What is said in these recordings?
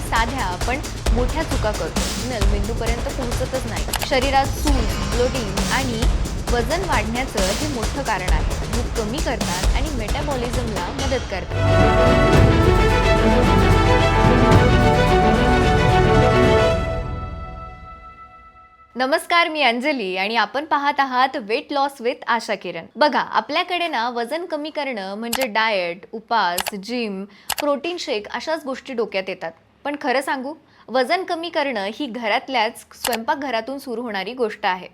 साध्या पण मोठ्या चुका करतो. सिग्नल मेंदूपर्यंत पोहोचतच नाही. शरीरात सूज, ब्लोटिंग आणि वजन वाढण्याचं हे मोठं कारण आहे. भूक कमी करतात आणि मेटाबॉलिझमला मदत करतात. नमस्कार, मी अंजली आणि आपण पाहत आहात weight loss with Asha Kiran. बघा, आपल्याकडे ना वजन कमी करणं म्हणजे डाएट, उपास, जिम, प्रोटीन शेक अशाच गोष्टी डोक्यात येतात. पण खरं सांगू, वजन कमी करणं ही घरातल्याच स्वयंपाकघरातून सुरू होणारी गोष्ट आहे.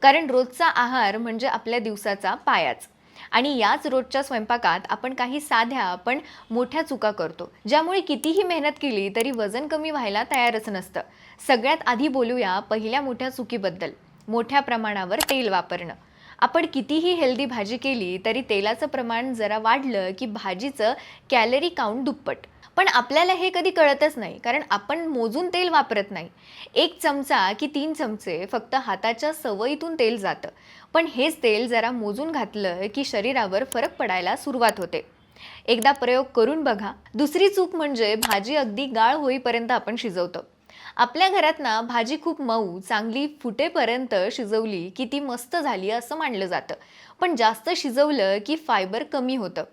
कारण रोजचा आहार म्हणजे आपल्या दिवसाचा पायाच. आणि याच रोजच्या स्वयंपाकात आपण काही साध्या पण मोठ्या चुका करतो, ज्यामुळे कितीही मेहनत केली तरी वजन कमी व्हायला तयारच नसतं. सगळ्यात आधी बोलूया पहिल्या मोठ्या चुकीबद्दल, मोठ्या प्रमाणावर तेल वापरणं. आपण कितीही हेल्दी भाजी केली तरी तेलाचं प्रमाण जरा वाढलं की भाजीचं कॅलरी काउंट दुप्पट. पण आपल्याला हे कधी कळतच नाही, कारण आपण मोजून तेल वापरत नाही. 1 चमचा की 3 चमचे फक्त हाताच्या सवयीतून तेल जातं. पण हेच तेल जरा मोजून घातलं की शरीरावर फरक पडायला सुरुवात होते. एकदा प्रयोग करून बघा. दुसरी चूक म्हणजे भाजी अगदी गाळ होईपर्यंत आपण शिजवतो. आपल्या घरात ना भाजी खूप मऊ, चांगली फुटेपर्यंत शिजवली की ती मस्त झाली असं मानलं जातं. पण जास्त शिजवलं की फायबर कमी होतं,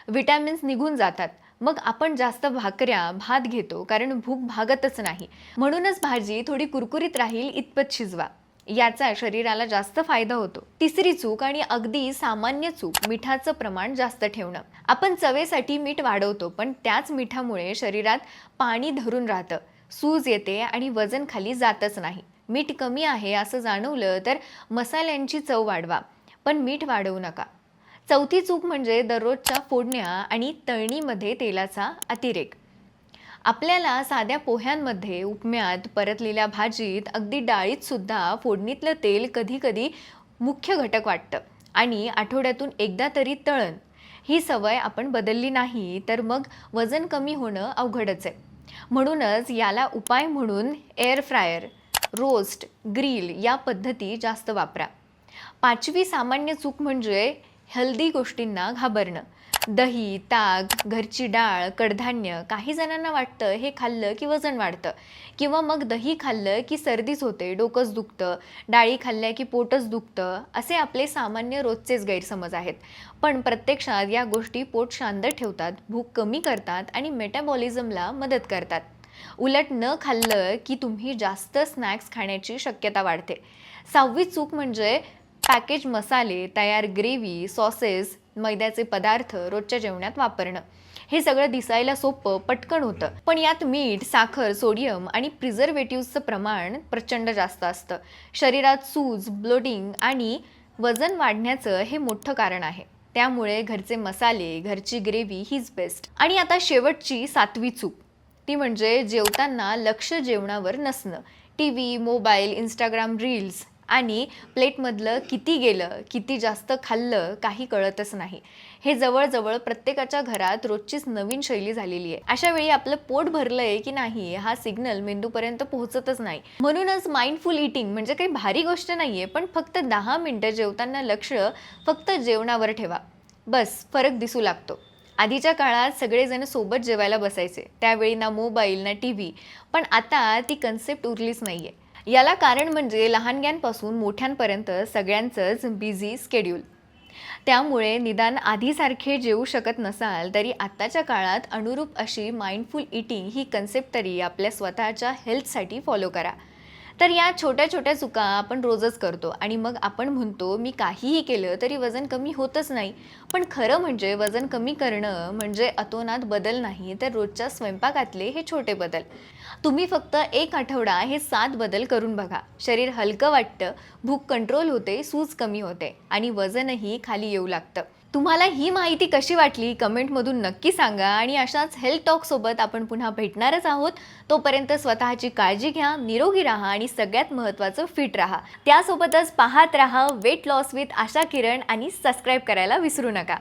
विटॅमिन्स निघून जातात. मग आपण जास्त भाकऱ्या, भात घेतो, कारण भूक भागतच नाही. म्हणूनच भाजी थोडी कुरकुरीत राहील इतपत शिजवा. याचा शरीराला जास्त फायदा होतो. तिसरी चूक आणि अगदी सामान्य चूक, मिठाचं प्रमाण जास्त ठेवणं. आपण चवेसाठी मीठ वाढवतो, पण त्याच मिठामुळे शरीरात पाणी धरून राहतं, सूज येते आणि वजन खाली जातच नाही. मीठ कमी आहे असं जाणवलं तर मसाल्यांची चव वाढवा, पण मीठ वाढवू नका. चौथी चूक म्हणजे दररोजच्या फोडण्या आणि तळणीमध्ये तेलाचा अतिरेक. आपल्याला साध्या पोह्यांमध्ये, उपम्यात, परतलेल्या भाजीत, अगदी डाळीत सुद्धा फोडणीतलं तेल कधी कधी मुख्य घटक वाटतं आणि आठवड्यातून एकदा तरी तळण. ही सवय आपण बदलली नाही तर मग वजन कमी होणं अवघडच आहे. म्हणूनच याला उपाय म्हणून एअर फ्रायर, रोस्ट, ग्रिल या पद्धती जास्त वापरा. पाचवी सामान्य चूक म्हणजे हेल्दी गोष्टींना घाबरणं. दही, ताक, घरची डाळ, कडधान्य. काही जणांना वाटतं हे खाल्लं की वजन वाढतं, किंवा मग दही खाल्लं की सर्दीच होते, डोकंच दुखतं, डाळी खाल्ल्या की पोटच दुखतं, असे आपले सामान्य रोजचेच गैरसमज आहेत. पण प्रत्यक्षात या गोष्टी पोट शांत ठेवतात, भूक कमी करतात आणि मेटाबॉलिझमला मदत करतात. उलट न खाल्लं की तुम्ही जास्त स्नॅक्स खाण्याची शक्यता वाढते. 6वी चूक म्हणजे पॅकेज मसाले, तयार ग्रेव्ही, सॉसेस, मैद्याचे पदार्थ रोजच्या जेवणात वापरणं. हे सगळं दिसायला सोपं, पटकन होतं, पण यात मीठ, साखर, सोडियम आणि प्रिझर्वेटिव्हचं प्रमाण प्रचंड जास्त असतं. शरीरात सूज, ब्लोटिंग आणि वजन वाढण्याचं हे मोठं कारण आहे. त्यामुळे घरचे मसाले, घरची ग्रेव्ही हीच बेस्ट. आणि आता शेवटची 7वी चूक, ती म्हणजे जेवताना लक्ष जेवणावर नसणं. टीव्ही, मोबाईल, इंस्टाग्राम रील्स आणि प्लेटमधलं किती गेलं, किती जास्त खाल्लं काही कळतच नाही. हे जवळजवळ प्रत्येकाच्या घरात रोजचीच नवीन शैली झालेली आहे. अशा वेळी आपलं पोट भरलंय की नाही हा सिग्नल मेंदूपर्यंत पोहोचतच नाही. म्हणूनच माइंडफुल ईटिंग म्हणजे काही भारी गोष्ट नाहीये, पण फक्त 10 मिनिटं जेवताना लक्ष फक्त जेवणावर ठेवा. बस फरक दिसू लागतो. आधीच्या काळात सगळेजण सोबत जेवायला बसायचे, त्यावेळी ना मोबाईल ना टीव्ही. पण आता ती कन्सेप्ट उरलीच नाहीये. याला कारण म्हणजे लहानग्यांपासून मोठ्यांपर्यंत सगळ्यांचंच बिझी स्केड्यूल. त्यामुळे निदान आधीसारखे जेवू शकत नसाल तरी आत्ताच्या काळात अनुरूप अशी माइंडफुल ईटिंग ही कन्सेप्ट तरी आपल्या स्वतःच्या हेल्थसाठी फॉलो करा. तर या छोट्या छोट्या चुका आपण रोजच करतो आणि मग आपण म्हणतो मी काहीही केलं तरी वजन कमी होतच नाही. पण खरं म्हणजे वजन कमी करणं म्हणजे अतोनात बदल नाही, तर रोजच्या स्वयंपाकातले हे छोटे बदल. तुम्ही फक्त 1 आठवडा हे 7 बदल करून बघा. शरीर हलकं वाटतं, भूक कंट्रोल होते, सूज कमी होते आणि वजनही खाली येऊ लागतं. तुम्हाला ही माहिती कशी वाटली कमेंटमधून नक्की सांगा. आणि अशाच हेल्थ टॉकसोबत आपण पुन्हा भेटणारच आहोत. तोपर्यंत स्वतःची काळजी घ्या, निरोगी राहा आणि सगळ्यात महत्त्वाचं फिट राहा. त्यासोबतच पाहत राहा weight loss with Asha Kiran आणि सबस्क्राईब करायला विसरू नका.